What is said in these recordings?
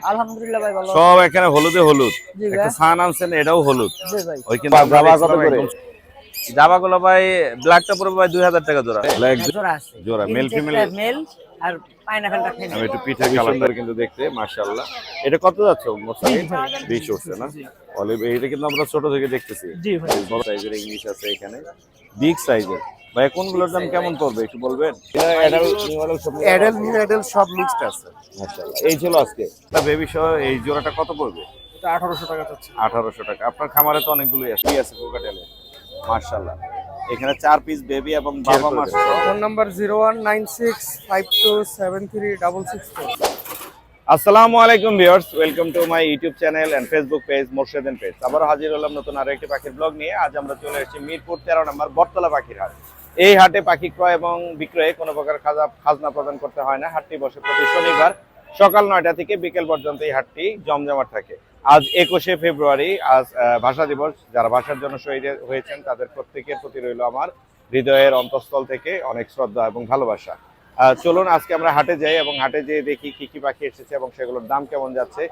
আলহামদুলিল্লাহ ভাই ভালো। সব এখানে হলুদে হলুদ। জি ভাই। একটা সান আনছেন, এটাও হলুদ। জি ভাই। ওই কিন্তু জাবা কত করে? জাবাগুলো ভাই ব্ল্যাকটা পড়বে ভাই 2000 টাকা জোড়া। ব্ল্যাক জোড়া আছে। জোড়া মেল ফিমেল। মেল আর পাইনাপেলটা ফিমেল। আমি একটু পিঠা কালারটা কিন্তু দেখতে মাশাআল্লাহ। এটা কত যাচ্ছে মোটামুটি? 20 উঠছে না? অলিভ এটা কিন্তু আমরা ছোট থেকে দেখতেছি। জি ভাই। বড় সাইজের ইংলিশ আছে এখানে। বিগ সাইজের। ভাই কোনগুলোর দাম কেমন পড়বে একটু বলবেন? অ্যাডাল্ট নিউ অ্যাডাল্ট সব মিক্সড আছে। মাশাআল্লাহ। এই ছিল আজকে। তা বেবি সহ এই জোড়াটা কত পড়বে? এটা 1800 টাকা যাচ্ছে। 1800 টাকা। আপনার খামারে তো অনেকগুলোই আছে। কি আছে কোকাটেলে? মাশাআল্লাহ। এখানে 4 পিস বেবি এবং বাবা মা। Phone number 019652736664। আসসালামু আলাইকুম viewers, welcome to my YouTube channel and Facebook page মোরশেদেন পেজ। আবার হাজির হলাম নতুন আরো একটি পাখির ব্লগ নিয়ে। আজ আমরা চলে এসেছি মিরপুর 13 নম্বর বটতলা পাখির হাট। এই হাটে পাখি ক্রয় এবং বিক্রয়ে কোনো প্রকার খাজনা প্রদান করতে হয় না। হাটটি বসে প্রতি শনিবার সকাল 9টা থেকে বিকেল পর্যন্ত এই হাটটি জমজমাট থাকে। আজ 21শে ফেব্রুয়ারি, আজ ভাষা দিবস। যারা ভাষার জন্য শহীদ হয়েছেন তাদের প্রত্যেকের প্রতি রইল আমার হৃদয়ের অন্তঃস্থল থেকে অনেক শ্রদ্ধা এবং ভালোবাসা। চলুন আজকে আমরা হাটে যাই এবং হাটে যেয়ে দেখি কি কি পাখি এসেছে এবং সেগুলোর দাম কেমন যাচ্ছে।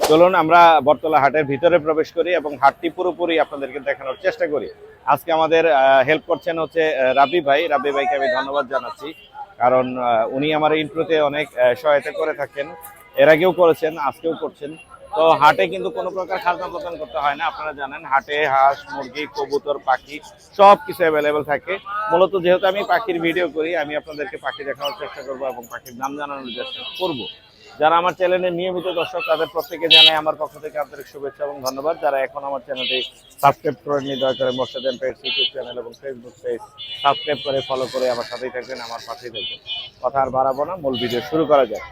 চলুন আমরা বটতলা হাটের ভিতরে প্রবেশ করি এবং হাটটি পুরোপুরি আপনাদেরকে দেখানোর চেষ্টা করি। আজকে আমাদের হেল্প করছেন হচ্ছে রাব্বি ভাই। রাব্বি ভাইকে আমি ধন্যবাদ জানাচ্ছি, কারণ উনি আমার ইন্ট্রোতে অনেক সহায়তা করে থাকেন। এর আগেও করেছেন, আজকেও করছেন। তো হাটে কিন্তু কোনো প্রকার খাজনা প্রদান করতে হয় না। আপনারা জানেন হাটে হাঁস, মুরগি, কবুতর, পাখি সব কিছু অ্যাভেলেবেল থাকে। মূলত যেহেতু আমি পাখির ভিডিও করি, আমি আপনাদেরকে পাখি দেখানোর চেষ্টা করবো এবং পাখির নাম জানানোর চেষ্টা করব। যারা আমার চ্যানেলের নিয়মিত দর্শক তাদের প্রত্যেকে জানাই আমার পক্ষ থেকে আন্তরিক শুভেচ্ছা এবং ধন্যবাদ। যারা এখন আমার চ্যানেলটি সাবস্ক্রাইব করেননি, দয়া করে মোরশেদেন পেজ ইউটিউব চ্যানেল এবং ফেসবুক পেজ সাবস্ক্রাইব করে ফলো করে আমার সাথেই থাকবেন, আমার পাশেই থাকবেন। কথা আর বাড়াবো না, মূল ভিডিও শুরু করা যাক।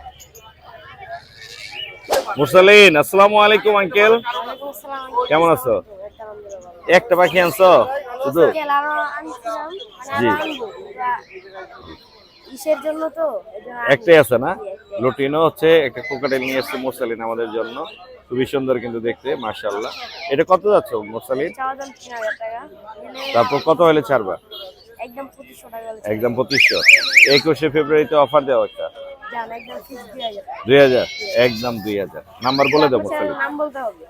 মুরসালিন, আসসালামু আলাইকুম আঙ্কেল। কেমন আছো? একটা পাখি আনছো শুধু? জি, ইসের জন্য তো একটাই আছে না? লুটিনো হচ্ছে একটা কোকাটেল নিয়ে এসেছে মুরসালিন আমাদের জন্য। খুবই সুন্দর কিন্তু দেখতে মাশাআল্লাহ। এটা কত যাচ্ছে মুরসালিন? 3000 টাকা। তারপর কত হলে ছাড়বা? একদম 2500 টাকা। একদম 2500। 21শে ফেব্রুয়ারিতে অফার দেওয়া একটা। জান একদম ফিক্স 2000। 2000 একদম 2000। নাম্বার বলে দাও মুরসালিন। নাম বলতে হবে।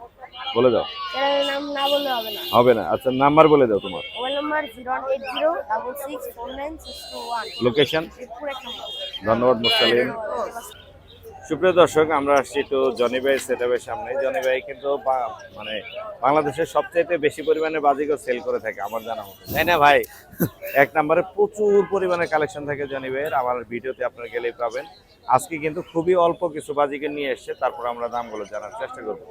বলে দাও। এর নাম না বললে হবে না। হবে না? আচ্ছা নাম্বার বলে দাও তোমার। Mobile number 080664961। লোকেশন? মিরপুর 1 নম্বর। ধন্যবাদ মুরসালিন। সুপ্রিয় দর্শক, আমরা আসছি একটু জনি ভাই সেটআপের সামনে। জনি ভাই কিন্তু মানে বাংলাদেশের সবচেয়ে বেশি পরিমাণে বাজিগর সেল করে থাকে আমার জানা মতে, তাই না ভাই? এক নম্বরে প্রচুর পরিমাণে কালেকশন থাকে জনি ভাইয়ের। আমার ভিডিওতে আপনারা গেলেই পাবেন। আজকে কিন্তু খুবই অল্প কিছু বাজিগর নিয়ে এসেছে, তারপর আমরা দামগুলো জানার চেষ্টা করব।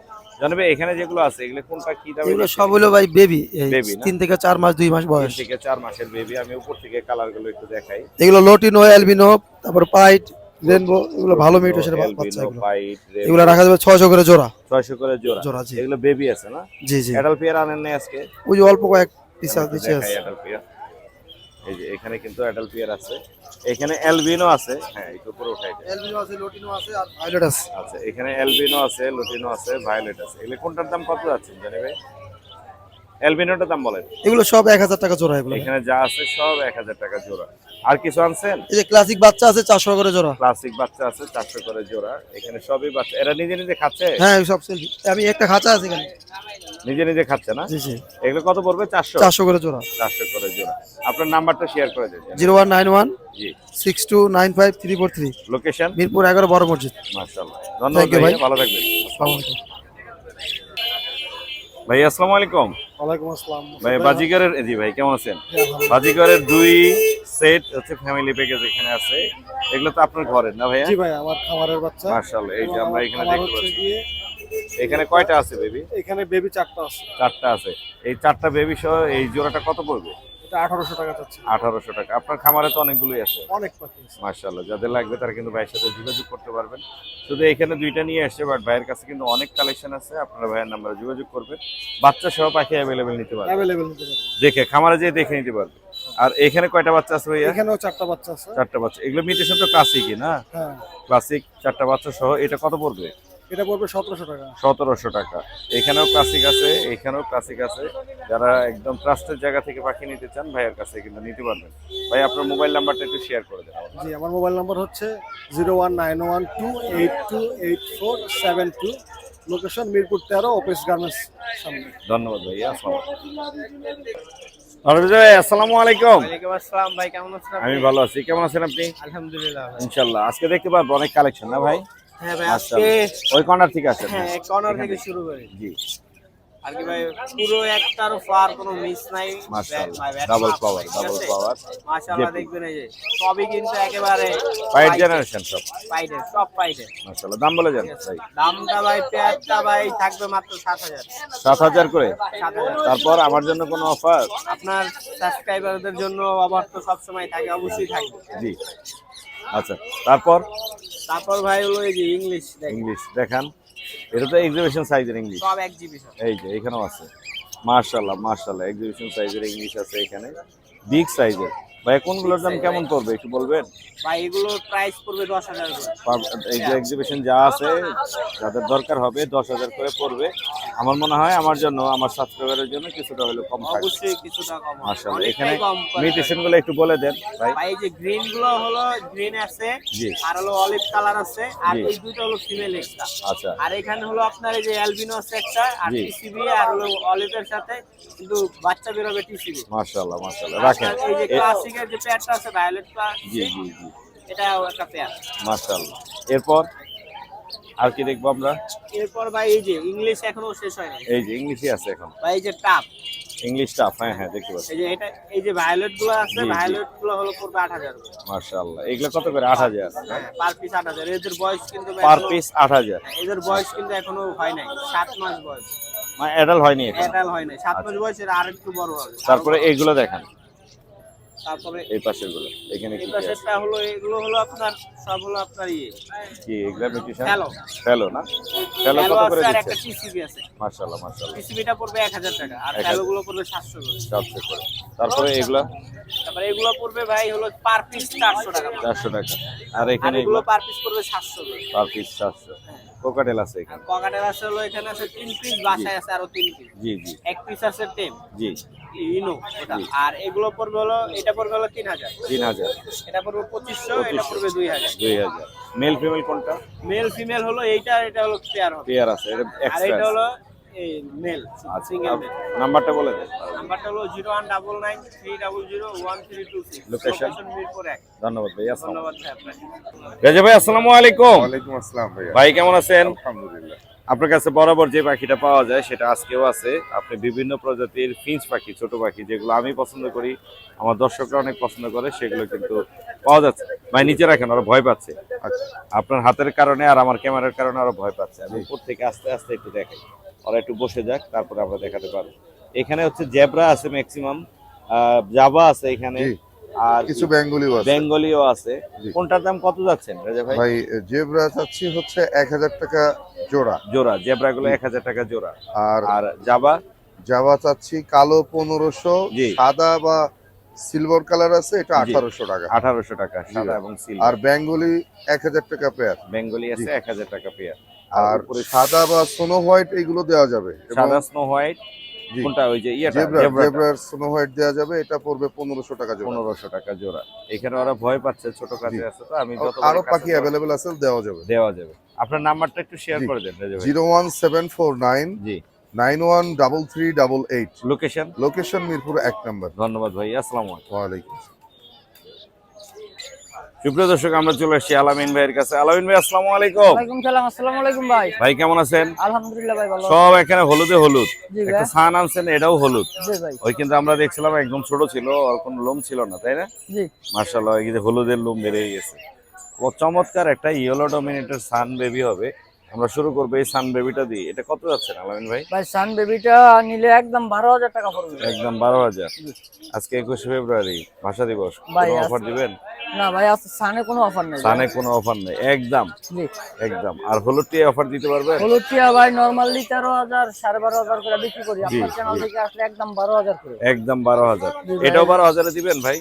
জনি ভাই এখানে যেগুলো আছে এগুলো কোনটা কি দামে? এগুলো সব হলো ভাই বেবি, বেবি 3 থেকে 4 মাস 2 মাস বয়স। 3 থেকে 4 মাসের বেবি। আমি উপর থেকে কালারগুলো একটু দেখাই। এগুলো লটিনো, অ্যালবিনো, তারপর পাইট, রেনবো, এগুলো ভালো মিউটেশনের বাচ্চা। এগুলো রাখা যাবে 600 করে জোড়া। 600 করে জোড়া। জোড়া জি। এগুলো বেবি আছে না? জি জি। অ্যাডাল্ট পেয়ার আনেন না আজকে? ওই যে অল্প কয়েক পিস দিচ্ছে আছে। অ্যাডাল্ট পেয়ার এই যে এখানে কিন্তু অ্যাডাল্ট পেয়ার আছে। এখানে অ্যালবিনো আছে। হ্যাঁ, একটু উপরে উঠাই দেন। অ্যালবিনো আছে, লটিনো আছে আর ভায়োলেট আছে। আচ্ছা, এখানে অ্যালবিনো আছে, লটিনো আছে, ভায়োলেট আছে। এগুলো কোনটার দাম কত যাচ্ছে জানি ভাই? অ্যালবিনোটার দাম বলেন। এগুলো সব 1000 টাকা জোড়া। এগুলো এখানে যা আছে সব 1000 টাকা জোড়া। আর কিছু আনছেন? এই যে ক্লাসিক বাচ্চা আছে 400 করে জোড়া। ক্লাসিক বাচ্চা আছে 400 করে জোড়া। এখানে সবই বাচ্চা। এরা নিজে নিজে খাচ্ছে? হ্যাঁ সব সেলফি। আমি একটা খাঁচা আছে এখানে। নিজে নিজে খাচ্ছে না? জি জি। এগুলো কত পড়বে? 400? 400 করে জোড়া। 400 করে জোড়া। আপনার নাম্বারটা শেয়ার করে দেন। 0191 জি 6295 343। লোকেশন? মিরপুর 11 বড় মসজিদ। মাশাআল্লাহ, ধন্যবাদ ভাই, ভালো থাকবেন। আসসালামু আলাইকুম। ভাই আসসালামু আলাইকুম। ওয়ালাইকুম আসসালাম। ভাই বাজিগরের, জি ভাই কেমন আছেন? বাজিগরের 2 সেট হচ্ছে ফ্যামিলি প্যাকেজ এখানে আছে। এগুলো তো আপনার ঘরের না ভাইয়া? জি ভাই, আমার খামারের বাচ্চা। মাশাআল্লাহ, এই যে আমরা এখানে দেখতে পাচ্ছি। এখানে কয়টা আছে বেবি? এখানে বেবি 4টা আছে। 4টা আছে। এই 4টা বেবি সহ এই জোড়াটা কত পড়বে? এটা 1800 টাকা যাচ্ছে। 1800 টাকা। আপনার খামারে তো অনেকগুলোই আছে। অনেক পাখি আছে। মাশাআল্লাহ, যাদের লাগবে তারা কিন্তু ভাইয়ের সাথে যোগাযোগ করতে পারবেন। শুধু এখানে 2টা নিয়ে আসছে, বাট ভাইয়ের কাছে কিন্তু অনেক কালেকশন আছে। আপনারা ভাইয়ের নাম্বারে যোগাযোগ করবেন। বাচ্চা সহ পাখি অ্যাভেলেবেল নিতে পারবেন। अवेलेबल নিতে পারবেন। দেখে খামারে যেয়ে দেখে নিতে পারবেন। আর এখানে কয়টা বাচ্চা আছে ভাইয়া? এখানেও 4টা বাচ্চা আছে। 4টা বাচ্চা। এগুলো মিউটেশন তো ক্লাসিকই না? হ্যাঁ। ক্লাসিক 4টা বাচ্চা সহ এটা কত পড়বে? এটা পড়বে 1700 টাকা। 1700 টাকা। এখানেও ক্লাসিক আছে, এখানেও ক্লাসিক আছে। যারা একদম ট্রাস্টেড জায়গা থেকে পাখি নিতে চান ভাইয়ের কাছে কিন্তু নিতে পারবেন। ভাই আপনার মোবাইল নাম্বারটা একটু শেয়ার করে দেন। জি, আমার মোবাইল নাম্বার হচ্ছে 01912828472, লোকেশন মিরপুর 13, অফিস গার্মেন্টস সামনে। ধন্যবাদ ভাইয়া। আসসালামু আলাইকুম। ওয়ালাইকুম আসসালাম ভাই, কেমন আছেন? আমি ভালো আছি, কেমন আছেন আপনি? আলহামদুলিল্লাহ ভাই। ইনশাআল্লাহ আজকে দেখতে পারবো অনেক কালেকশন না ভাই? হ্যাঁ ভাই, আজকে মাশাআল্লাহ। ওই কর্নার থেকে আছেন? হ্যাঁ কর্নার থেকে শুরু করি। জি আর কি ভাই, পুরো একটারও পার কোনো মিস নাই। মাশাআল্লাহ, ডাবল পাওয়ার, ডাবল পাওয়ার। মাশাআল্লাহ, দেখবেন এই যে সবই কিন্তু একেবারে ফাইভ জেনারেশন সব পাইডে, সব পাইডে। মাশাআল্লাহ। দাম বলে যান ভাই। দামটা ভাই পেয়ারটা ভাই থাকবে মাত্র 7000। 7000 করে। 7000। তারপর আমার জন্য কোনো অফার? আপনার সাবস্ক্রাইবারদের জন্য অফার তো সব সময় থাকে, অবশ্যই থাকবে। জি আচ্ছা। তারপর ভাই হলো এই যে ইংলিশ দেখেন, ইংলিশ দেখান। এটা তো এক্সিবিশন সাইজের ইংলিশ। সব এক্সিবিশন। এই যে এখানেও আছে। মাশাআল্লাহ মাশাআল্লাহ, এক্সিবিশন সাইজের ইংলিশ আছে এখানে, বিগ সাইজের। ভাই কোনগুলোর দাম কেমন পড়বে একটু বলবেন? ভাই এগুলোর প্রাইস পড়বে 10000 করে। এই যে এক্সিবিশন যা আছে, যাদের দরকার হবে 10000 করে পড়বে। আমার মনে হয় আমার জন্য, আমার সাবস্ক্রাইবারের জন্য কিছুটা হলে কম থাকবে। অবশ্যই কিছুটা কম হবে। মাশাআল্লাহ। এখানে অনেকটাই কম পাবে। মিউটেশন গুলো একটু বলে দেন ভাই। ভাই এই যে গ্রিন গুলো হলো গ্রিন আছে, জি। আর হলো অলিভ কালার আছে, আর জি। এই দুটো হলো ফিমেল এক্সট্রা। আচ্ছা আর এখানে হলো আপনার এই যে অ্যালবিনো আছে একটা, আর জি। টিসিবি, আর হলো অলিভের সাথে কিন্তু বাচ্চা বের হবে টিসিবি। মাশাআল্লাহ মাশাআল্লাহ। রাখেন। এই যে ক্লাসিকের যে পেয়ারটা আছে ভায়োলেট জি জি জি এটাও একটা পেয়ার। মাশাআল্লাহ। এরপর আর কি দেখবো আমরা? এরপর ভাই এই যে ইংলিশ এখনো শেষ হয়নি। এই যে ইংলিশই আছে এখন। ভাই এই যে টাপ, ইংলিশ টাফ, হ্যাঁ হ্যাঁ দেখতে পাচ্ছি। এই যে এটা, এই যে ভায়োলেট গুলো আছে, জি, জি। ভায়োলেট গুলো হলো পড়বে 8000 করে। মাশাআল্লাহ। এগুলো কত করে? 8000 হ্যাঁ, পার পিস 8000। এদের বয়স কিন্তু পার এখনো- পিস 8000। এদের বয়স কিন্তু এখনো হয় নাই, 7 মাস বয়স। মানে অ্যাডাল্ট হয়নি এখন। এটাল হয় নাই, 7 মাস বয়স, এরা আরেকটু বড় হবে। তারপরে এইগুলো দেখান, তারপরে এই পাশের গুলো। এখানে এই কি পাশেরটা হলো, এগুলো হলো আপনার সব হলো আপনার কি এগুলা মিউটেশন? হ্যালো। ফেলো না? ফেলো হ্যালো কত আছে, করে আর একটা দিচ্ছেন? টিসিবি আছে। মাশাআল্লাহ মাশাআল্লাহ। টিসিবিটা পড়বে 1000 টাকা, আর 1000 হ্যালো গুলো পড়বে 700 করে। 400 করে। তারপরে এগুলা তারপরে এগুলো পড়বে ভাই হলো পার পিস 400 টাকা। 400 টাকা। আর আর এখানে এগুলো এগুলো পার পিস পড়বে 700 করে। Per piece 400। কোকাটেল আছে এখানে। ককাটের আছে হলো, এখানে আছে 3 পিস, বাসায় আছে আরো 3 পিস। জি জি এক পিস আছে টেম, জি। ইনো ওটা। আর এগুলো পড়বে হলো, এটা পড়বে হলো 3000, 3000, এটা পড়বে 2500, এটা পড়বে 2000। 2000। মেল ফিমেল কোনটা? মেল ফিমেল হলো এইটা, এটা হলো পেয়ার হবে। পেয়ার আছে, এটা আর এক্সট্রা। এটা হলো এই মেল সিঙ্গেল মেল। নাম্বারটা বলে দেন। নাম্বারটা হলো 01993001326। Location? মিরপুর 1। ধন্যবাদ ভাই। আসসালাম। ধন্যবাদ ভাই আপনাকে। রাজা ভাই আসসালামু আলাইকুম। ওয়ালাইকুম আসসালাম ভাইয়া। ভাই কেমন আছেন? আলহামদুলিল্লাহ। আপনার কাছে বরাবর যে পাখিটা পাওয়া যায় সেটা আজকেও আছে। আপনি বিভিন্ন প্রজাতির ফিঞ্চ পাখি, ছোট পাখি, যেগুলো আমি পছন্দ করি, আমার দর্শকরা অনেক পছন্দ করে, সেগুলো কিন্তু পাওয়া যাচ্ছে। ভাই নিচে রাখেন, ওরা ভয় পাচ্ছে। আচ্ছা আপনার হাতের কারণে আর আমার ক্যামেরার কারণে ওরা ভয় পাচ্ছে। আমি উপর থেকে আস্তে আস্তে একটু দেখাই, ওরা একটু বসে যাক, তারপরে আমরা দেখাতে পারবো। এখানে হচ্ছে জেব্রা আছে ম্যাক্সিমাম, জাভা আছে এখানে, জি। আর কিছু বেঙ্গলিও আছে। বেঙ্গলিও আছে। জি। কোনটার দাম কত যাচ্ছেন রাজা ভাই? ভাই জেব্রা চাচ্ছি হচ্ছে 1000 টাকা জোড়া, জোড়া জেব্রা গুলো 1000 টাকা জোড়া। আর আর জাভা জাভা চাচ্ছি কালো 1500, জি। সাদা বা সিলভার কালার আছে, এটা জি। 1800 টাকা। 1800 টাকা সাদা ভাই। এবং আর সিলভার। বেঙ্গলি 1000 টাকা পেয়ার। বেঙ্গলি আছে জি। 1000 টাকা পেয়ার। আর সাদা বা সোনো হোয়াইট এগুলো দেওয়া যাবে। এবং সাদা স্নো হোয়াইট জি। কোনটা? ওই যে ইয়েটা জেব্রা, জেব্রাটা। জেব্রার সোনো হোয়াইট দেওয়া যাবে, এটা পড়বে 1500 টাকা জোড়া। 1500 টাকা জোড়া। এখানে ওরা ভয় পাচ্ছে, ছোট কাছে জি। আছে, তো আমি যত আরো পাখি অ্যাভেলেবেল আছে, দেওয়া যাবে। দেওয়া যাবে। আপনার নাম্বারটা একটু শেয়ার জি। করে দেন রাজা ভাই। 01749 জি। 913388। লোকেশন? লোকেশন মিরপুর 1 নম্বর। ধন্যবাদ ভাই। আসসালামু আলাইকুম। ওয়ালাইকুম আসসালাম। সুপ্রিয় দর্শক, আমরা চলে এসেছি আলামিন ভাইয়ের কাছে। আলামিন ভাই আসসালামু আলাইকুম। ওয়ালাইকুম সালাম। আসসালামু আলাইকুম ভাই। ভাই কেমন আছেন? আলহামদুলিল্লাহ ভাই, ভালো। সব এখানে হলুদে হলুদ। জি ভাই। একটা সান আনছেন, এটাও হলুদ। জি ভাই। ওই কিন্তু আমরা দেখছিলাম একদম ছোট ছিল, আর কোনো লোম ছিল না, তাই না? জি। মাশাআল্লাহ, এই যে হলুদের লোম বেড়ে গেছে। ও চমৎকার একটা ইয়েলো ডমিনেটের সান বেবি হবে। আমরা শুরু করবো এই সান বেবিটা দিয়ে। এটা কত যাচ্ছে আলামিন ভাই? ভাই সান বেবিটা নিলে একদম 12000 টাকা পড়বে। একদম 12000। আজকে 21শে ফেব্রুয়ারি, ভাষা দিবস, ভাই, কোনো অফার দিবেন? না ভাই আজকে সানে কোনো অফার নেই সানে কোনো অফার নেই, একদম জি। একদম। আর হলুদ টিয়া অফার দিতে পারবেন? হলুদ টিয়া ভাই নরমালি 13,000 12,500 করে বিক্রি করি, জি, আপনার চ্যানেল জি। থেকে আসলে একদম 12,000 করে। একদম 12,000। জি ভাই। এটাও 12,000 এ দিবেন ভাই?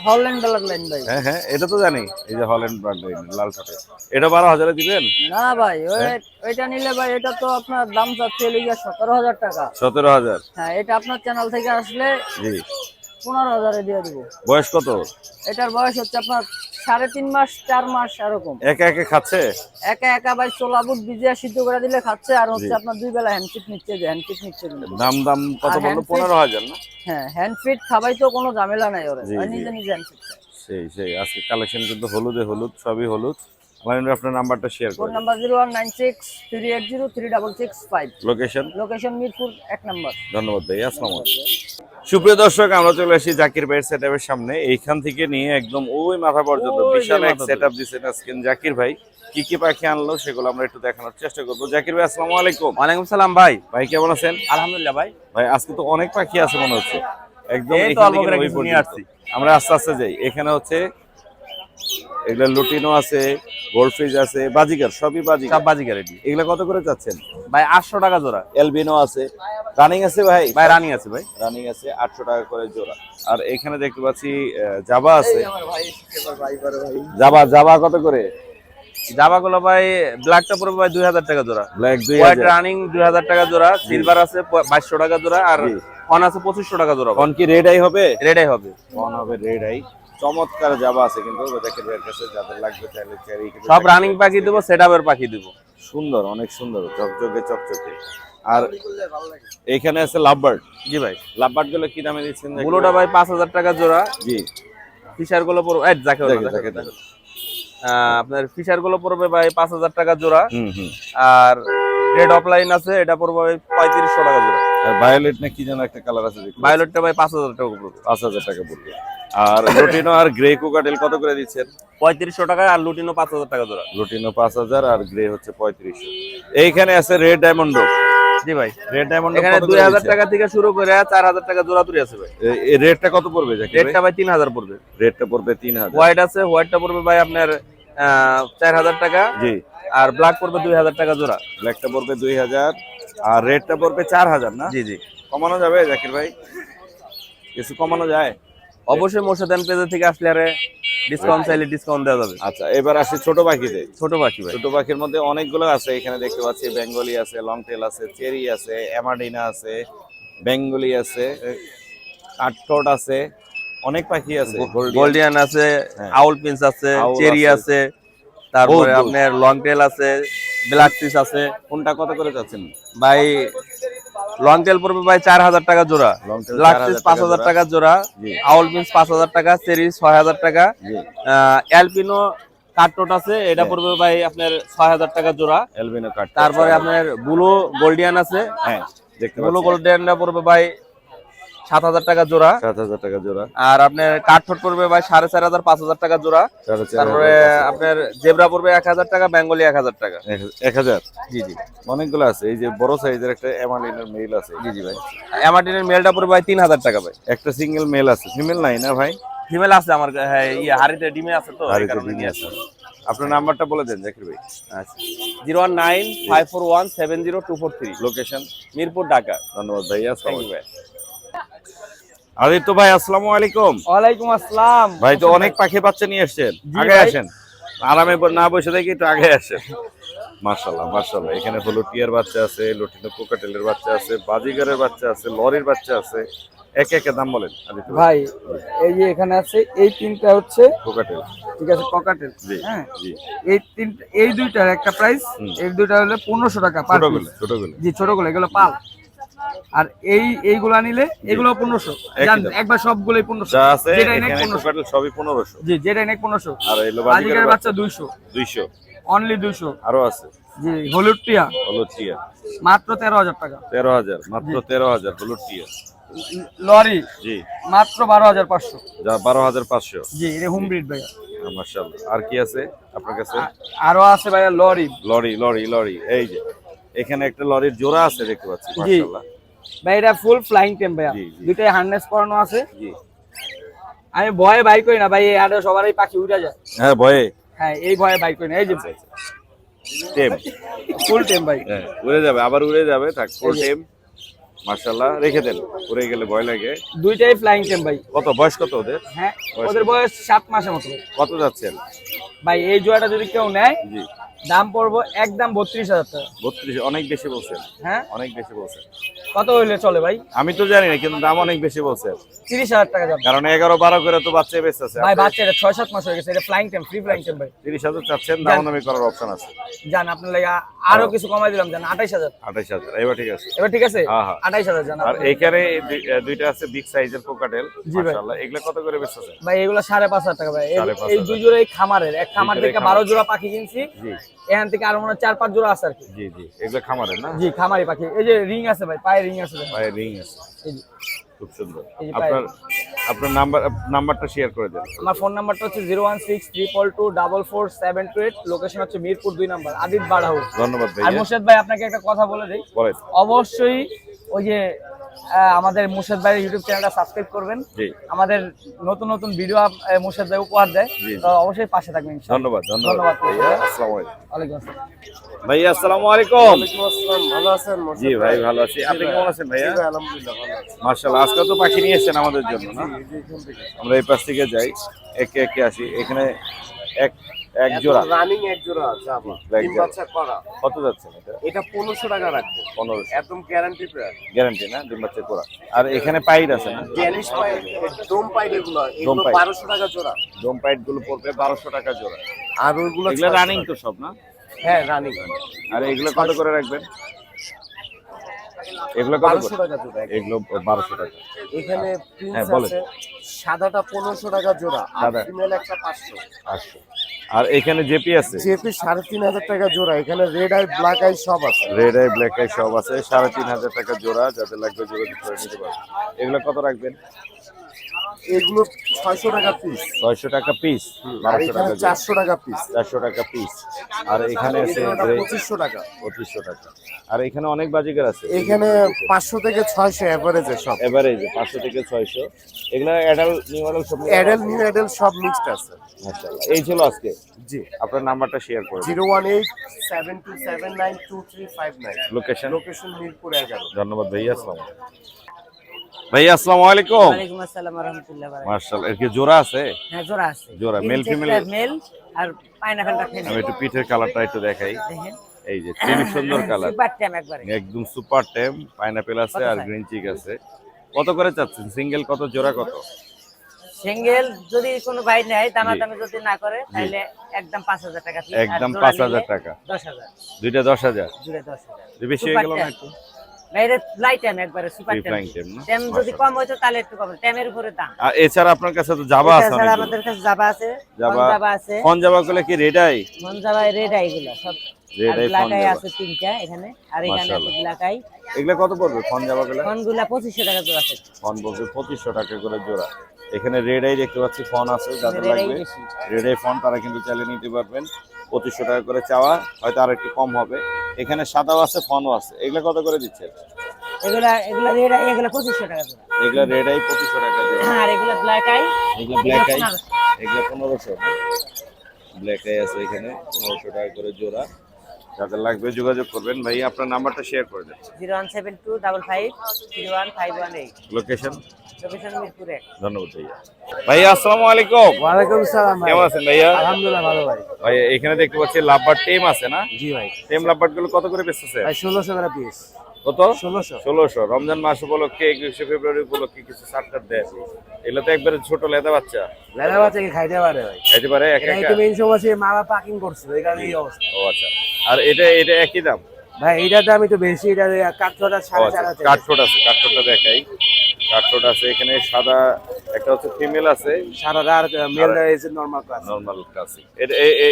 হল্যান্ড ব্লাড লাইন ভাই। হ্যাঁ হ্যাঁ, এটা তো জানি, এই যে হল্যান্ড ব্রান্ড লাল ঠোঁটে, এটা 12,000 এ দিবেন? না ভাই ওইটা নিলে ভাই এটা তো আপনার দাম চাচ্ছে লিগা 17,000 টাকা। 17,000? হ্যাঁ, এটা আপনার চ্যানেল থেকে আসলে জি। 15,000 এ দিয়ে দিব। বয়স কত? এটার বয়স হচ্ছে আপনার 3.5 মাস 4 মাস এরকম। একা একা খাচ্ছে? একা একা ভাই ছোলা বুট ভিজিয়ে সিদ্ধ করে দিলে খাচ্ছে, আর হচ্ছে জি। আপনার 2 বেলা হ্যান্ডফিট নিচ্ছে, যে হ্যান্ডফিট নিচ্ছে কিন্তু। দাম কত আর বললো? handfeed? 15,000 না? হ্যাঁ, হ্যান্ডফিট খাবাই তো কোনো ঝামেলা নাই ওরে, জি, আর জি। নিজে নিজে হ্যান্ডফিট খায়। সেই সেই আজকে কালেকশন কিন্তু হলুদে হলুদ, সবই হলুদ। আমার আপনার নাম্বারটা শেয়ার ফোন করুন। নাম্বার 0196380365। লোকেশন? লোকেশন মিরপুর 1 নম্বর। ধন্যবাদ ভাই, আসসালামু আলাইকুম। সুপ্রিয় দর্শক, আমরা চলে আসি জাকির ভাইয়ের সেটআপের সামনে। এইখান থেকে নিয়ে একদম ওই মাথা পর্যন্ত ওই যে বিশাল এক মাথা সেটআপ দিয়েছেন আজকে জাকির ভাই। কি কি পাখি আনলো সেগুলো আমরা একটু দেখানোর চেষ্টা করবো। জাকির ভাই আসসালামু আলাইকুম। ওয়ালাইকুম সালাম ভাই। ভাই কেমন আছেন? আলহামদুলিল্লাহ ভাই। ভাই আজকে তো অনেক পাখি আছে মনে হচ্ছে, একদম এই তো এখান অল্প থেকে করে ওই কিছু নিয়ে পর্যন্ত। আসছি। আমরা আস্তে আস্তে যাই। এখানে হচ্ছে এগুলা লুটিনো আছে, গোল্ডফিশ আছে, বাজিগার, সবই বাজিগার। সব বাজি গ্যারেন্টি এগুলা কত করে চাচ্ছেন? ভাই 800 টাকা জোড়া। এলবিনো আছে, রানিং আছে ভাই? ভাই রানিং আছে ভাই। রানিং আছে 800 টাকা করে জোড়া। আর এখানে দেখতে পাচ্ছি জাবা আছে। জাবা কত করে? জামাগুলো ভাই ব্ল্যাকটা পড়বে ভাই 2000 টাকা জোড়া। Black white 2000। রানিং 2000 টাকা জোড়া। সিলভার আছে 2200 টাকা জোড়া। আর জি। অন আছে 2500 টাকা জোড়া। কোন কি রেড আই হবে? রেডাই হবে। কোন হবে রেড আই? চমৎকার জাবা আছে কিন্তু দেখেন এর কাছে, যাদের লাগবে চাইলে চাইলে কিন্তু সব রানিং পাখি দেবো, সেটআপের পাখি দেবো। সুন্দর, অনেক সুন্দর, চকচকে চকচকে। আর এখানে আছে লাভবার্ড। জি ভাই। লাভবার্ড গুলো কি দামে দিচ্ছেন? গুলোটা ভাই 5000 টাকা জোড়া। জি। ফিশার গুলো পড়বে আপনার ফিশার গুলো পড়বে ভাই 5000 টাকা জোড়া। হুম হুম। আর রেড অফলাইন আছে, এটা পড়বে ভাই 3500 টাকা জোড়া। আর ভায়োলেট না কি যেন একটা কালার আছে দেখি। ভায়োলেটটা ভাই 5000 টাকা পড়বে। 5000 টাকা পড়বে। আর লুটিনো আর গ্রে কোকাটেল কত করে দিচ্ছেন? 3500 টাকা। আর লুটিনো 5000 টাকা জোড়া। লুটিনো 5000 আর গ্রে হচ্ছে 3500। এইখানে আছে রেড ডায়মন্ড। জি ভাই। রেড ডায়মন্ড এখানে 2000 টাকা থেকে শুরু করে 4000 টাকা জোড়া তুলি আছে ভাই। এই রেডটা কত পড়বে জাকির ভাই? রেটটা ভাই 3000 পড়বে। রেডটা পড়বে 3000। হোয়াইট আছে, হোয়াইটটা পড়বে ভাই আপনার 4000 টাকা। জি। আর ব্ল্যাক পড়বে 2000 টাকা জোড়া। ব্ল্যাকটা পড়বে 2000 আর রেডটা পড়বে 4000 না? জি জি। কমানো যাবে জাকির ভাই? কিছু কমানো যায়? অবশ্যই মোর্শেদান পেজের থেকে আসলে আরে ডিসকাউন্ট চাইলে ডিসকাউন্ট দেওয়া যাবে। আচ্ছা, এবার আসি ছোট পাখিতে। ছোট পাখি ভাই। ছোট পাখির মধ্যে অনেকগুলো আছে, এখানে দেখতে পাচ্ছি বেঙ্গলি আছে, লং টেল আছে, চেরি আছে, অ্যামাডিনা আছে, বেঙ্গলি আছে, কাঠঠোঁট আছে, অনেক পাখি আছে। গোল্ডিয়ান আছে, হ্যাঁ। আউল পিন্স আছে, আউল চেরি আছে। আছে, তারপরে বহুত। আপনার লং টেল আছে, ব্ল্যাক পিস আছে। কোনটা কত করে যাচ্ছেন? ভাই লং টেল পড়বে ভাই 4000 টাকা জোড়া। লং টেল ব্ল্যাক 4000 পিস 5000 টাকা টাকা জোড়া। জি। আউল পিন্স 5000 টাকা, চেরি 6000 টাকা। জি। অ্যালপিনো কাঠটোট আছে, এটা পড়বে ভাই আপনার 6000 টাকা জোড়া। অ্যালবিনো কাঠ। তারপরে আপনার ব্লু গোল্ডিয়ান আছে, হ্যাঁ দেখতে ব্লু পাচ্ছি। গোল্ডিয়ানটা পড়বে ভাই 7000 টাকা জোড়া। 7000 টাকা জোড়া। আর আপনার কাঠঠোট পড়বে ভাই 4500 5000 টাকা জোড়া। 4500 তারপরে আপনার জেব্রা পড়বে 1000 টাকা, বেঙ্গলি 1000 টাকা। 1000। জি জি। অনেকগুলো আছে, এই যে বড় সাইজের একটা অ্যামালিনের মেল আছে। জি জি ভাই। অ্যামার্টিনের মেলটা পড়বে ভাই 3000 টাকা ভাই। একটা সিঙ্গেল মেল আছে, ফিমেল নাই না ভাই? ফিমেল আছে আমার হ্যাঁ, হাড়িতে ডিমে আছে তো, এই হাড়িতে কারণে ডিমে নিয়ে আছে। আসছে। আপনার নাম্বারটা বলে দেন জাকির ভাই। আচ্ছা 01954170243। লোকেশন? মিরপুর, ঢাকা। ধন্যবাদ ভাইয়া। থ্যাংক ইউ ভাই। আদিত্য ভাই আসসালামু আলাইকুম। ওয়ালাইকুম আসসালাম। ভাই তো অনেক পাখি বাচ্চা নিয়ে এসেছেন, জি আগে ভাই। আসেন, আরামে না বসে দেখি একটু আগে আসেন। মাশাআল্লাহ মাশাআল্লাহ। এখানে হলুদ টিয়ার বাচ্চা আছে, লুটিনো কোকাটেলের বাচ্চা আছে, বাজিগারের বাচ্চা আছে, লরির বাচ্চা আছে। একে একে দাম বলেন আদিত্য ভাই এই যে এখানে আছে এই তিনটা হচ্ছে কোকাটেল। ঠিক আছে ককাটেল। জি হ্যাঁ, জি। এই তিনটা এই দুইটার একটা প্রাইস, এই দুইটা হলো 1500 টাকা পার ছোটগুলো পিস। ছোটগুলো। জি ছোটগুলো এগুলো পাল। আর এইগুলা নিলে এগুলো 1500। একই জান দাম। একবার সবগুলোই 1500। যা আছে যেটাই নেক এখানে 1500। কোকাটেল সবই 1500। জি যেটাই নেক 1500। আর এলো বাজিকার বাজিগারের বাচ্চা 200। 200। অনলি 200। আরো আছে জি হলুদ টিয়া হলুদ টিয়া মাত্র 13000 টাকা। 13000, মাত্র 13000 হলুদ টিয়া। লরি জি। মাত্র 12500। যা 12500। জি এটা হোম ব্রিড ভাইয়া। মাশাআল্লাহ। আর কি আছে আপনার কাছে? আরো আছে ভাইয়া লরি। লরি লরি লরি, এই যে এখানে একটা লরির জোড়া আছে দেখতে পাচ্ছি। জি। মাশাআল্লাহ। ভাই এটা ফুল ফ্লাইং টেম ভাইয়া। জি, জি। দুইটাই হার্নেস করানো আছে। জি। আমি ভয়ে বাইক করি না ভাই, এই হাটে সবারই পাখি উড়ে যায়। হ্যাঁ ভয়ে হ্যাঁ, এই ভয়ে বাইক করি না। এই যে টেম ফুল টাইম ভাই। হ্যাঁ উড়ে যাবে, আবার উড়ে যাবে, থাক ফুল টেম। মাশাআল্লাহ, রেখে দেন, উড়ে গেলে ভয় লাগে। দুইটাই ফ্লাইং টাইম ভাই। কত বয়স কত ওদের? হ্যাঁ, ওদের বয়স 7 মাসের মতো। কত যাচ্ছেন ভাই এই জোড়াটা যদি কেউ নেয়, জি? দাম পড়বো একদম 32,000 টাকা। 32? অনেক বেশি বলছেন। হ্যাঁ, অনেক বেশি বলছেন। কত হইলে চলে ভাই? আমি তো জানি না, কিন্তু দাম অনেক বেশি বলছেন। 30,000 টাকা যাবে। কারণ 11-12 করে তো বাচ্চা বেচতেছে ভাই বাচ্চাটা 6-7 মাস হয়ে গেছে, এটা flying time, free flying time ভাই। 30,000 চাচ্ছেন, দামাদামি করার অপশন আছে। জান আপনার লাগে আরো কিছু কমাই দিলাম, জান 28,000। 28,000 এবার ঠিক আছে। এবার ঠিক আছে, হ্যাঁ, হ্যাঁ। 28,000 জান। আর এইখানে দুইটা আছে বিগ সাইজের কোকাটেল। জি ভাই। মাশাআল্লাহ, এগুলা কত করে বেচতেছেন? ভাই এগুলো 5,500 টাকা ভাই। 5,500 এই দুই জোড়া এই খামারের, এক খামার থেকে 12 জোড়া পাখি কিনছি। জি এখান থেকে আরো মনে হয় 4-5 জোড়া আছে আর কি। জি জি, এগুলা খামারের না? জি, খামারি পাখি। এই যে রিং আছে ভাই, পায়ে রিং আছে ভাই। পায়ে রিং আছে, এই যে, খুব সুন্দর। এই যে আপনার নাম্বারটা শেয়ার করে দেন। আমার ফোন নাম্বারটা হচ্ছে 016-322-44728। লোকেশন হচ্ছে মিরপুর 2 নম্বর, আদিত বার্ড হাউস। ধন্যবাদ আর ভাইয়া। মুর্শেদ ভাই আপনাকে একটা কথা বলে দেই, বলেন। অবশ্যই ওই যে আমাদের মুর্শেদ ভাইয়ের ইউটিউব চ্যানেলটা সাবস্ক্রাইব করবেন। জি, আমাদের নতুন নতুন ভিডিও মুর্শেদ ভাই উপহার দেয়, জি, তো অবশ্যই পাশে থাকবেন ইনশাআল্লাহ। ধন্যবাদ ধন্যবাদ ভাইয়া। আসসালামু আলাইকুম। ওয়ালাইকুম আসসালাম। ভাইয়া আসসালামু আলাইকুম। ভালো আছেন? জি ভাই, ভালো আছি। আপনি কেমন আছেন ভাইয়া? আলহামদুলিল্লাহ ভালো আছি। মাশাআল্লাহ, আজকে তো পাখি নিয়ে এসেছেন আমাদের জন্য না? আমরা এই পাশ থেকে যাই, একে একে আসি। এখানে এক জোড়া রানিং এক জোড়া আছে আমার, Black ডিম জোড়া। বাচ্চা করা। কত যাচ্ছে এটা? এটা 1500 টাকা রাখবো, 1500 একদম গ্যারান্টি প্রাইস। গ্যারান্টি না? ডিম বাচ্চা করা। আর এখানে পাইড আছে না? ড্যানিশ পাই, ডোম পাই, এগুলো পাইড। 1200 টাকা জোড়া। ডোম পাইড গুলো পড়বে 1200 টাকা জোড়া। আর ওইগুলো এগুলো রানিং তো সব না? হ্যাঁ রানিং। আর এগুলো কত করে রাখবেন? এগুলো কত 1200 করে? টাকা জোড়া। এগুলো 1200 টাকা। এখানে হ্যাঁ, প্রিন্স বলেন। আছে, সাদাটা 1500 টাকা জোড়া, আর সাদা। ফিমেল একটা 500। 800। আর এখানে জেপি আছে, জেপি 3500 টাকা জোড়া। এখানে রেড আই, ব্ল্যাক আই সব আছে। রেড আই, ব্ল্যাক আই সব আছে। 3500 টাকা জোড়া। যাদের লাগবে যোগাযোগ করে নিতে পারবেন। এগুলো কত রাখবেন? এগুলো 600 টাকা পিস, 600 টাকা পিস, আর 1200 এখানে টাকা জোড়া। 400 টাকা পিস, 400 টাকা পিস। আর এখানে আছে 2500 টাকা। 2500 টাকা। আর এখানে অনেক বাজিকার আছে। এখানে 500 থেকে 600 এভারেজে সব। এভারেজে 500 থেকে 600। এগুলো অ্যাডাল্ট, নিউ অ্যাডাল্ট সব মিলে অ্যাডাল্ট নিউ অ্যাডাল্ট সব মিক্সড আছে। মাশাআল্লাহ। এই ছিল আজকে। জি, আপনার নাম্বারটা শেয়ার করুন। 01872792359। লোকেশন? লোকেশন মিরপুর 11। ধন্যবাদ ভাইয়া। আসসালামু আলাইকুম। ভাইয়া আসসালামু আলাইকুম। ওয়ালাইকুম আসসালাম ওয়া রাহমাতুল্লাহি ওয়া বারাকাতুহু। মাশাআল্লাহ, এর কি জোড়া আছে? হ্যাঁ, জোড়া আছে। জোড়া মেল ফিমেল? মেল আর পাইনাপেলটা আমি ফিমেল। একটু পিঠের কালারটা একটু দেখাই। দেখেন, এই যে খুবই সুন্দর কালার, সুপার টাইম একবারে। একদম সুপার টেম। পাইনাপেল আছে কত আর চাই? গ্রিন চিক আছে। কত করে চাচ্ছেন? সিঙ্গেল কত, জোড়া কত? সিঙ্গেল যদি কোনো ভাই নেয়, দামাদামি যদি না করে, তাহলে একদম 5000 টাকা piece, আর একদম জোড়া 5000 নিলে টাকা। 10,000। দুইটা 10,000? জোড়া 10,000। বেশি Super হয়ে গেল না টেম। একটু? ভাই এটা ফ্লাই টাইম একবারে, super Free time. flying time না? টাইম যদি কম হইতো তাহলে একটু কম, টাইমের উপরে দাম। আর এছাড়া আপনার কাছে তো জাবা আছে এছাড়া অনেকগুলো। আমাদের কাছে জাবা আছে, জাবা, জাবা আছে, কোন জাবা গুলো কি রেড আই? মন জাবা, রেড আই গুলো সব। রেড আই, ব্ল্যাক ফন আই জাবা। আছে 3টা এখানে, আর এখানে আছে মাশাআল্লাহ। Black eye. এগুলা কত পড়বে ফন জাবা গুলো? ফোনগুলা 2500 টাকা জোড়া আছে। ফন বলতে 2500 টাকা করে জোড়া। এখানে রেড আই দেখতে পাচ্ছি, ফন আছে। যাদের red eye লাগবে বেশি। রেড আই ফন, তারা কিন্তু চাইলে নিতে পারবেন। 2500 টাকা করে চাওয়া, হয়তো আর একটু কম হবে। এখানে সাদাও আছে, ফনও আছে। এগুলা কত করে দিচ্ছেন? এগুলা রেড আই, এগুলা 2500 টাকা জোড়া। এগুলা রেড আই 2500 টাকা জোড়া। আর এগুলা ব্ল্যাক আই, এগুলা ব্ল্যাক আই, 1500। এগুলা 1500। ব্ল্যাক আই আছে এখানে 1500 টাকা করে জোড়া। যাদের লাগবে যোগাযোগ করবেন। ভাই আপনার নাম্বারটা শেয়ার করে দেন। 01725531518। লোকেশন? লোকেশন মিরপুর 1। ধন্যবাদ ভাইয়া। ভাইয়া আসসালামু আলাইকুম। ওয়ালাইকুম সালাম ভাই। কেমন আছেন ভাইয়া? আলহামদুলিল্লাহ ভালো ভাই। ভাই এখানে দেখতে পাচ্ছি লাভবার্ড টেম আছে না? জি ভাই। টেম লাভবার্ড গুলো কত করে বেচতেছে? ভাই 1600 টাকা পিস। কত? 1600। 1600। রমজান মাস উপলক্ষে 21শে ফেব্রুয়ারি উপলক্ষে কিছু সারটার দেয়। এগুলো তো একবারে ছোট লেদা বাচ্চা, লেদা বাচ্চাকে খাইতে পারে ভাই। খাইতে পারে একা এটা একা? একটু মেইন সমস্যা, মা বাবা পাকিং করছে, এই কারণে এই অবস্থা। ও আচ্ছা। আর এটা একই দাম? ভাই এটার দাম একটু বেশি, এটা কাঠটা ও আচ্ছা, 4500। কাঠঠোঁট আছে, কাঠঠোঁটটা দেখাই। কাঠঠোঁট আছে এখানে, সাদা একটা হচ্ছে, ফিমেল আছে, সারা রাত মেল রয়েছে নরমাল ক্লাস। Normal classic.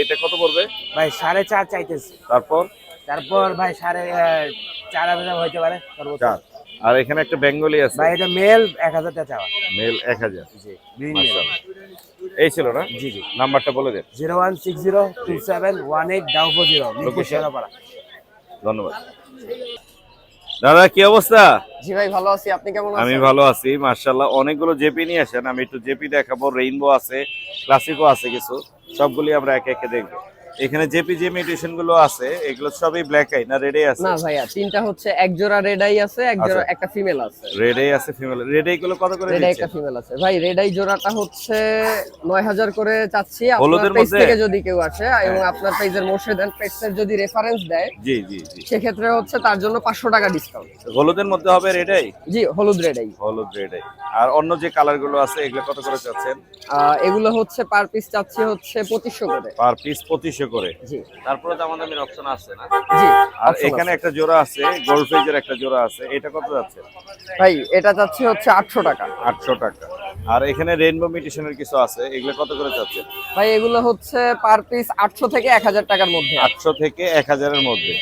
এটা কত পড়বে? ভাই 4.5 চাইতেছি। তারপর তারপর ভাই 4.5 হইতে পারে সর্বোচ্চ। 4। আর এখানে একটা বেঙ্গলি আছে, ভাই এটা মেল 1000 টাকা চাওয়া। মেল 1000। জি, গ্রিন মেল। মাশাআল্লাহ। এই ছিল না? জি জি। নাম্বারটা বলে দেন। 01602718040। লোকেশন? ধন্যবাদ। দাদা কি অবস্থা? জি ভাই ভালো আছি, আপনি কেমন আমি আছেন? ভালো আছি মাশাআল্লাহ। অনেকগুলো জেপি নিয়ে আসেন, আমি একটু জেপি দেখাবো, রেইনবো আছে, ক্লাসিকও আছে কিছু, সবগুলি আমরা একে একে দেখবো। এখানে জেপি যে মিউটেশন গুলো আছে এগুলো সবই ব্ল্যাক আই না রেড আই আছে? না ভাইয়া, তিনটা হচ্ছে এক জোড়া রেড আই আছে, এক জোড়া আচ্ছা। একটা ফিমেল আছে। রেড আই আছে, ফিমেল। রেড আই গুলো কত করে রেড আই দিচ্ছেন? একটা ফিমেল আছে ভাই। রেড আই জোড়াটা হচ্ছে 9000 করে চাচ্ছি। আপনার হলুদের পেজ মধ্যে? থেকে যদি কেউ আসে এবং আপনার পেজের মোর্শেদ এন্ড পেজের যদি রেফারেন্স দেয়, জি জি জি। সেক্ষেত্রে হচ্ছে তার জন্য 500 টাকা ডিসকাউন্ট। হলুদের মধ্যে হবে রেড আই? জি, হলুদ রেড আই। হলুদ রেড আই। আর অন্য যে কালার গুলো আছে এগুলো কত করে চাচ্ছেন? এগুলো হচ্ছে পার পিস চাচ্ছি হচ্ছে 2500 করে। পার পিস 2500 করে। জি তারপরে তো আমাদের অপশন আছে না? জি। আর option এখানে আছে। একটা জোড়া আছে, গোল্ড ফেজের একটা জোড়া আছে, এটা কত যাচ্ছে? ভাই এটা চাচ্ছি হচ্ছে 800 টাকা। 800 টাকা। আর এখানে রেইনবো মিউটেশনের কিছু আছে, এগুলো কত করে যাচ্ছে? ভাই এগুলো হচ্ছে পার পিস 800 থেকে 1000 টাকার মধ্যে। 800 থেকে 1000 এর মধ্যে।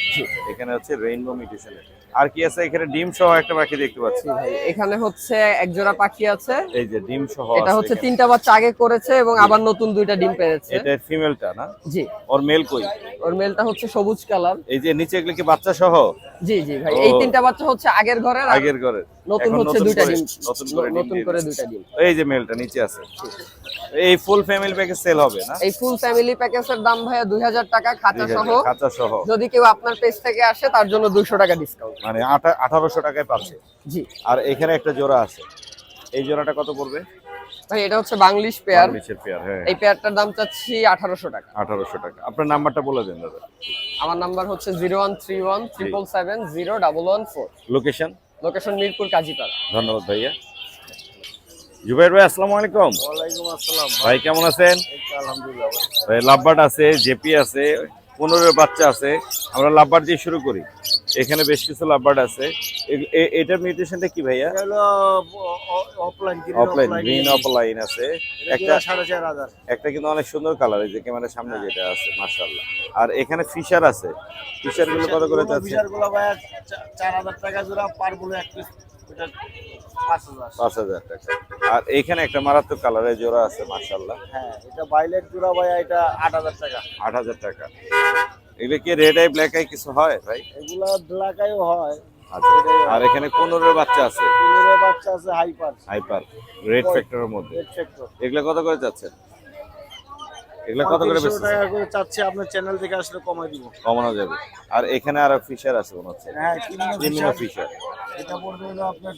এখানে হচ্ছে রেইনবো মিউটেশনের। আর কি আছে এখানে? ডিম সহ একটা পাখি দেখতে পাচ্ছি ভাই এখানে হচ্ছে এক জোড়া পাখি আছে, এই যে ডিম সহ এটা আছে হচ্ছে এখানে। 3টা বাচ্চা আগে করেছে এবং আবার নতুন 2টা ডিম পেয়েছে। এটা ফিমেলটা না? জি। ওর মেল কই? ওর মেলটা হচ্ছে সবুজ কালার। এই যে নিচে এগুলো কি বাচ্চা সহ? জি জি ভাই, ও। এই 3টা বাচ্চা হচ্ছে আগের ঘরের, আর আগের ঘরে নতুন এখন হচ্ছে 2টা করে- ডিম, নতুন করে ডিম নতুন দিয়ে করে দিয়েছে। 2টা ডিম। এই যে মেলটা নিচে আছে। এই ফুল ফ্যামিলি প্যাকেজ সেল হবে না? এই ফুল ফ্যামিলি প্যাকেজের দাম ভাইয়া 2000 টাকা খাঁচা সহ। খাঁচা সহ। যদি কেউ আপনার পেজ থেকে আসে তার জন্য 200 টাকা ডিসকাউন্ট। মানে 1800 টাকায় পাচ্ছে। জি আর এখানে একটা জোড়া আছে, এই জোড়াটা কত পড়বে? ভাই এটা হচ্ছে বাংলিশ পেয়ার। নিচের পেয়ার, হ্যাঁ। এই পেয়ারটার দাম চাচ্ছি 1800 টাকা। 1800 টাকা। আপনার নাম্বারটা বলে দেন দাদা। আমার নাম্বার হচ্ছে 0131 777 0114। লোকেশন? লোকেশন মিরপুর কাজীপাড়া। ধন্যবাদ ভাইয়া। জুবাইর ভাই আসসালামু আলাইকুম। ওয়ালাইকুম আসসালাম। ভাই কেমন আছেন? আলহামদুলিল্লাহ। ভাই লাভবার্ড আছে, জেপি আছে, 15 বাচ্চা আছে। আমরা লাভবার্ড দিয়ে শুরু করি। এখানে বেশ কিছু লাভবার্ড আছে। এটার মিউটেশনটা কি ভাইয়া? অফলাইন অফলাইন, গ্রিন অফলাইন আছে। একটা 4500। একটা কিন্তু অনেক সুন্দর কালার, এই যে ক্যামেরার সামনে যেটা আছে মাশাআল্লাহ। আর এখানে ফিশার আছে, ফিশার গুলো কত করে যাচ্ছে? গুলো ভাই 4000 টাকা জোড়া, পার গুলো এক পিস এটা 5000। 5000 টাকা। আর এখানে একটা মারাত্মক কালারের জোড়া আছে মাশাআল্লাহ। হ্যাঁ, এটা বাইলেট জোড়া ভাই, এটা 8000 টাকা। 8000 টাকা। এগুলো কি রেড আই ব্ল্যাক আই কিছু হয় ভাই? এগুলা ব্ল্যাক আইও হয়। আচ্ছা। আর এখানে 15 বাচ্চা আছে, কুলের বাচ্চা আছে, হাইপার রেড ফ্যাক্টরের মধ্যে। Red factor. এগুলো কত করে যাচ্ছে? এগুলো কত করে 300 বেচছেন? টাকা করে চাচ্ছি, আপনার চ্যানেল থেকে আসলে কমাই দিব। কমানো যাবে। আর এখানে আর ফিশার আছে মনে হচ্ছে, হ্যাঁ, ক্রিমিনো ফিশার। এটা পড়বে হলো আপনার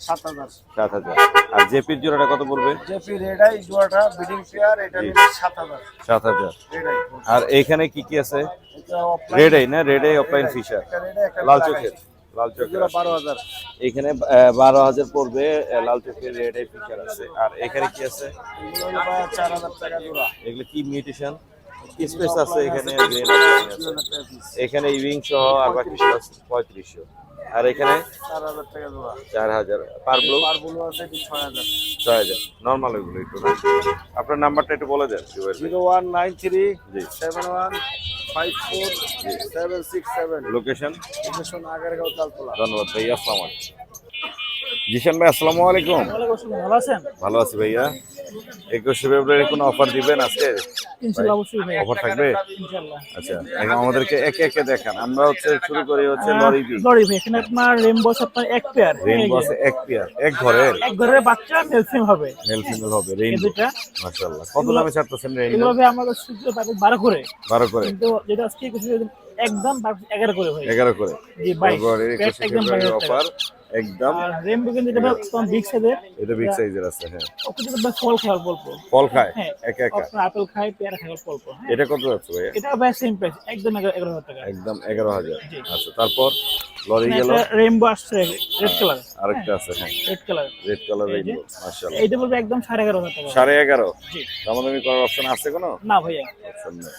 7000। 7000। আর জেপির জোড়াটা কত পড়বে? জেপি রেড আই জোড়াটা ব্রিডিং পেয়ার, এটা নিলে 7000। 7000। Red eye. আর এখানে কি কি আছে? এটা অফলাইন। রেড আই না? রেড আই অফলাইন ফিশার, এটা রেড আই, একটা লাল black চোখের। eye। লাল চোখের এগুলো আছে। 12000। এখানে 12000 পড়বে, লাল চোখের রেড আই ফিশার আছে। আর এখানে কি আছে? এগুলো হলো ভাই 4000 টাকা জোড়া। এগুলো কি মিউটেশন? স্পেস আছে এখানে, গ্রেন আছে। এখানে ইভিং সহ আর বাকি সব আছে 3500। আর এখানে 4000 টাকা জোড়া। 4000। পার ব্লু পার গুলো আছে 6000। 6000। নরমাল এগুলো একটু না? আপনার নাম্বারটা একটু বলে দেন জুবাইর ভাই। 0193 জি। 7154 767। লোকেশন? লোকেশন আগারগাঁও তালতলা। ধন্যবাদ ভাইয়া, আসসালামু আলাইকুম। জিশান ভাই আসসালামু আলাইকুম। ভালো আছেন? ভালো আছি ভাইয়া। 21 ফেব্রুয়ারি কোনো অফার দিবেন আজকে? ইনশাআল্লাহ, অবশ্যই ভাই। অফার থাকবে? ইনশাআল্লাহ। আচ্ছা, এখন আমাদেরকে একে একে দেখান। আমরা হচ্ছে শুরু করি হচ্ছে লরি দিয়ে। লরি ভাই, এখানে আপনার রেমবো আপনার এক পেয়ার, রেইনবো আছে এক পেয়ার, এক ঘরের এক ঘরের বাচ্চা মেলফিম হবে। মেল ফিমেল হবে এই রেইনবো। দুইটা মাশাআল্লাহ। কত দামে ছাড়তেছেন রেইনবো? এগুলো ভাই আমাদের সূর্য 12 করে, 12 করে, কিন্তু যেটা আজকে কিছু একদম 11 করে ভাই। 11 করে। জি 22 ফেব্রুয়ারির 21 একদম ফেব্রুয়ারির 22 টাকা। অফার একদম। আর রেমবো কিন্তু যেটা কম বিগ সাইজের, এটা বিগ সাইজের আছে, হ্যাঁ। ওকে কিন্তু ভাই ফল খাওয়ার গল্প। ফল খায় হ্যাঁ, একা একা। আপনার আপেল খায়, পেয়ারা খাওয়ার গল্প। হ্যাঁ, এটা কত যাচ্ছে ভাইয়া? এটা ভাই সেম প্রাইস, একদম 11,000 টাকা। একদম 11000। জি। আচ্ছা, তারপর লরি গেল, রেমবো আসছে রেড কালার, আরেকটা আছে, হ্যাঁ, রেড কালার। রেড কালার এই যে। রেইনবো। মাশাআল্লাহ। এইটা বলবে একদম 11,500 টাকা। 11.5। জি। দামাদামি করার অপশন আছে কোনো? না ভাইয়া, অপশন নেই।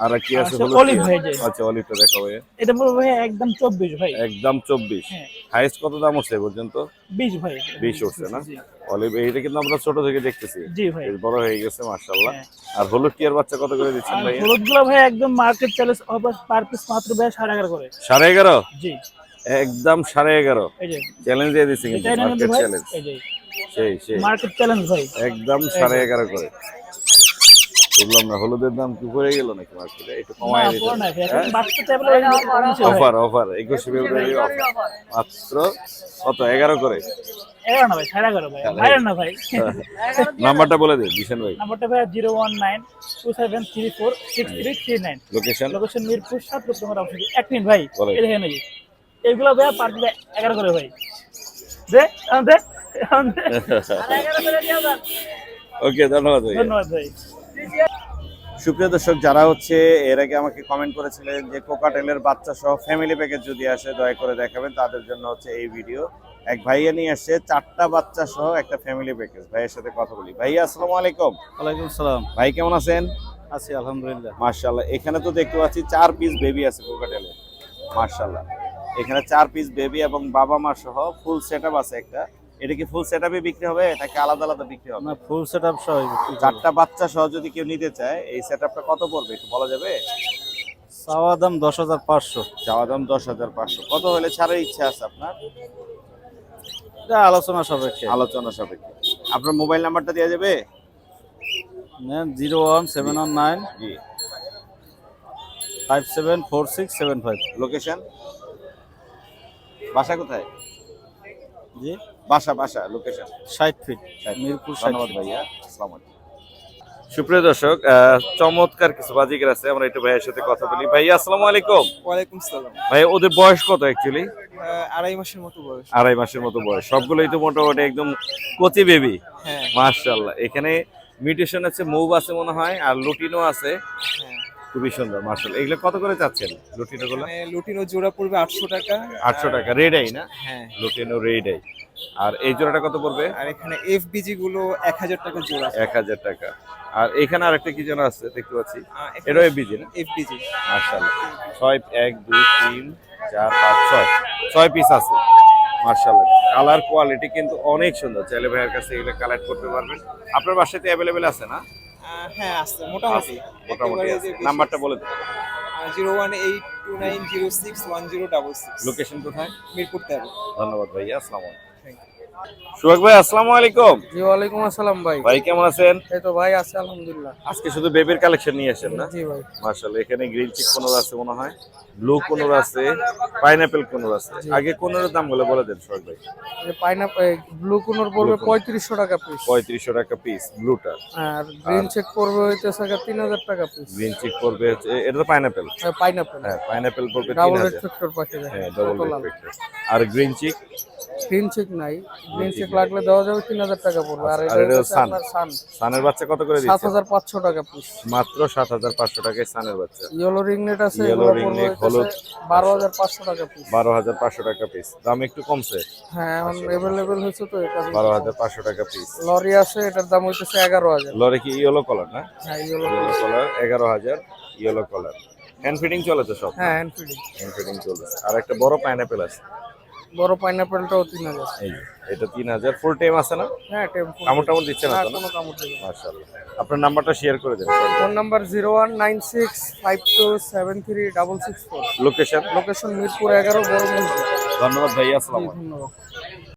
আর কি আছে আচ্ছা, হলো? অলিভ ভাই যে। আচ্ছা, অলিভটা দেখাও ভাইয়া। এটা বলবো ভাই একদম 24 ভাই। একদম 24। হ্যাঁ। হাইস্ট কত দাম হচ্ছে এ পর্যন্ত? 20 ভাই। 20 উঠছে না? জি। অলিভ এইটা কিন্তু আমরা ছোট থেকে দেখতেছি, জি ভাই। বেশ বড় হয়ে গেছে মাশাআল্লাহ। হ্যাঁ। আর হলুদ টিয়ার বাচ্চা কত করে দিচ্ছেন আর ভাইয়া? হলুদগুলো ভাই একদম market challenge offer, per piece মাত্র ভাই 11.5 করে। 11.5। জি, একদম 11.5। এই যে চ্যালেঞ্জ দিয়ে দিচ্ছি কিন্তু, এটাই নেবেন মার্কেট ভাই, চ্যালেঞ্জ। এই যে সেই সেই মার্কেট চ্যালেঞ্জ ভাই। একদম 11.5 করে। বুঝলাম না, হলুদের দাম কি পড়ে গেল নাকি মার্কেটে? একটু কমায় না, দিতে পুরো না, এখন বাচ্চা টেবিলে কমছে ভাই। অফার 21 ফেব্রুয়ারি অফার মাত্র কত 11 করে? 11 না ভাই, 11.5 ভাই, বাইরে না ভাই। নাম্বারটা বলে দিন জিশান ভাই। নাম্বারটা ভাই 01927346339। লোকেশন লোকেশন মিরপুর 7 রূপনগর অবস্থিত। এক মিনিট ভাই, বলেন। এই দেখেন এই এইগুলো ভাই পার পিস 11 করে ভাই। দে দে। ওকে, ধন্যবাদ ভাই। ধন্যবাদ ভাই। সুপ্রিয় দর্শক, যারা হচ্ছে এর আগে আমাকে কমেন্ট করেছিলেন যে কোকাটেলের বাচ্চা সহ ফ্যামিলি প্যাকেজ যদি আসে দয়া করে দেখাবেন, তাদের জন্য হচ্ছে এই ভিডিও। এক ভাইয়া নিয়ে আসছে 4টা বাচ্চা সহ একটা ফ্যামিলি প্যাকেজ। ভাইয়ের সাথে কথা বলি। ভাইয়া আসসালামু আলাইকুম। ওয়ালাইকুম সালাম। ভাই কেমন আছেন? আছি আলহামদুলিল্লাহ। মাশাআল্লাহ, এখানে তো দেখতে পাচ্ছি 4 পিস বেবি আছে কোকাটেলে। মাশাআল্লাহ, এখানে 4 পিস বেবি এবং বাবা মা সহ ফুল সেটআপ আছে একটা। এটা কি ফুল সেটআপে বিক্রি হবে নাকি আলাদা আলাদা বিক্রি হবে? না, ফুল সেটআপ সহ 4টা বাচ্চা সহ যদি কেউ নিতে চায় এই সেটআপটা কত পড়বে একটু বলা যাবে? চাওয়া দাম 10,500। চাওয়া দাম 10,500। কত হলে ছাড়ার ইচ্ছা আছে আপনার? এটা আলোচনা সাপেক্ষে। আলোচনা সাপেক্ষে। আপনার মোবাইল নাম্বারটা দেওয়া যাবে? নেন 01719 জি। 574675। লোকেশন? বাসা কোথায়? জি, বাসা লোকেশন 60 ফিট মিরপুর 60 ধন্যবাদ ফিট। ভাইয়া। আসসালামু আলাইকুম। সুপ্রিয় দর্শক, চমৎকার কিছু বাজিকার আছে, আমরা একটু ভাইয়ের সাথে কথা বলি। ভাইয়া আসসালামু আলাইকুম। ওয়ালাইকুম সালাম। ভাই ওদের বয়স কত অ্যাকচুয়ালি? 2.5 মাসের মতো বয়স। 2.5 মাসের মতো বয়স। সবগুলোই তো মোটামুটি একদম কচি বেবি। হ্যাঁ মাশাআল্লাহ, এখানে মিউটেশন আছে, মুভ আছে মনে হয়, আর লুটিনো আছে। হ্যাঁ। খুবই সুন্দর মাশাআল্লাহ। এগুলো কত করে চাচ্ছেন লুটিনো গুলো? মানে লুটিনো জোড়া পড়বে 800 টাকা। 800 টাকা রেড আই না? হ্যাঁ। Lutino red eye. আর এই জোড়াটা কত পড়বে? আর এখানে এফবিজি গুলো 1000 টাকা জোড়া। 1000 টাকা। আর এখানে আরেকটা কি যেন আছে দেখতে পাচ্ছি, এটা এফবিজি না? এফবিজি। মাশাআল্লাহ, 6 1 2 3 4 5 6 পিস আছে। মাশাআল্লাহ, কালার কোয়ালিটি কিন্তু অনেক সুন্দর। চাইলে ভাইয়ের কাছে এগুলো কালেক্ট করতে পারবেন। আপনার বাসাতে অ্যাভেলেবেল আছে না? হ্যাঁ আছে মোটামুটি। মোটামুটি আছে। নাম্বারটা বলে দিন। 01829061066। লোকেশন কোথায়? মিরপুর 13। ধন্যবাদ ভাইয়া। আসসালামু আলাইকুম। সুহাগ ভাই আসসালামু আলাইকুম। জি ওয়ালাইকুম আসসালাম ভাই। ভাই কেমন আছেন? এই তো ভাই আছে আলহামদুলিল্লাহ। আজকে শুধু বেবির কালেকশন নিয়ে আসেন না? জি ভাই। মাশাআল্লাহ, এখানে গ্রিন চিক কোনর আছে মনে হয়, ব্লু কোনর আছে, পাইনাপেল কোনর আছে। আগে কোনরের দামগুলো বলে দেন সোহাগ ভাই। এই পাইনাপল ব্লু কোনর পড়বে 3500 টাকা পিস। 3500 টাকা পিস ব্লুটা। আর গ্রিন চেক পড়বে হইতেছে 3000 টাকা পিস। গ্রিন চিক পড়বে হচ্ছে, এটা তো পাইনাপেল। পাইনাপল। হ্যাঁ, পাইনাপেল পড়বে ডাবল রেড 3000। ফ্যাক্টর পাখি দেখেন। হ্যাঁ, ডাবল রেড ফ্যাক্টর। আর গ্রিন চিক? গ্রিন চেক নাই। গ্রিন চেক লাগলে দেওয়া যাবে 3000 টাকা পড়বে। আর আর এটা এটা সান। আপনার সান সানের বাচ্চা কত করে দিচ্ছেন? 7500 টাকা পিস। মাত্র 7500 টাকায় সানের বাচ্চা। ইয়েলো রিংনেট আছে, Yellow এগুলো পড়বে ringlet, হইতেছে হলুদ। 12500 টাকা পিস। 12500 টাকা পিস। দাম একটু কমছে। হ্যাঁ এখন अवेलेबल হয়েছে তো এটা। 12500 টাকা পিস। লরি আছে, এটার দাম হইতেছে 11000। লরি কি ইয়েলো কালার না? হ্যাঁ yellow. Yellow colour 11000। Yellow colour. Hand feeding চলে তো সব? হ্যাঁ হ্যান্ড ফিডিং। হ্যান্ড ফিডিং চলছে। আর একটা বড় পাইনাপেল আছে। বড় পাইনাপলটাও 3000। এই যে, এটা 3000। ফুল টাইম আছে না? হ্যাঁ টেম্পো। কামড় দিচ্ছে না তো? কোনো কামড় দেবে না। মাশাআল্লাহ। আপনার নাম্বারটা শেয়ার করে দেন। Phone number 01965273664। Location? Location Mirpur 11 বড় মসজিদ। ধন্যবাদ ভাইয়া। আসসালামু আলাইকুম। ধন্যবাদ।